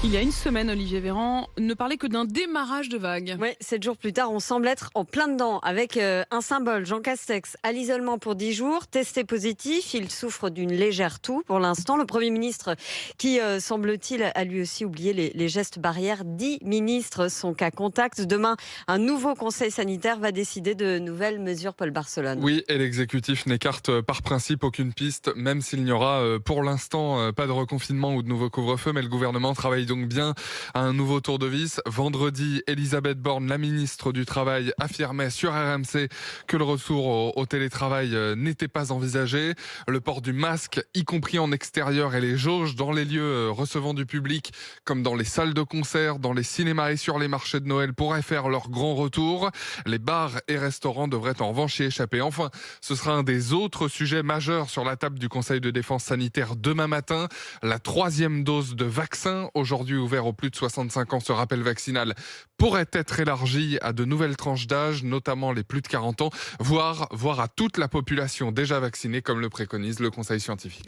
Il y a une semaine, Olivier Véran ne parlait que d'un démarrage de vague. Ouais, 7 jours plus tard, on semble être en plein dedans avec un symbole, Jean Castex, à l'isolement pour 10 jours, testé positif. Il souffre d'une légère toux pour l'instant. Le Premier ministre qui, semble-t-il, a lui aussi oublié les gestes barrières. 10 ministres sont cas contact. Demain, un nouveau conseil sanitaire va décider de nouvelles mesures, Paul Barcelone. Oui, et l'exécutif n'écarte par principe aucune piste, même s'il n'y aura pour l'instant pas de reconfinement ou de nouveau couvre-feu, mais le gouvernement travaille donc bien à un nouveau tour de vis. Vendredi, Elisabeth Borne, la ministre du Travail, affirmait sur RMC que le retour au télétravail n'était pas envisagé. Le port du masque, y compris en extérieur, et les jauges dans les lieux recevant du public, comme dans les salles de concert, dans les cinémas et sur les marchés de Noël, pourraient faire leur grand retour. Les bars et restaurants devraient en revanche y échapper. Enfin, ce sera un des autres sujets majeurs sur la table du Conseil de défense sanitaire demain matin. La 3e dose de vaccin, aujourd'hui ouvert aux plus de 65 ans, ce rappel vaccinal pourrait être élargi à de nouvelles tranches d'âge, notamment les plus de 40 ans, voire à toute la population déjà vaccinée, comme le préconise le Conseil scientifique.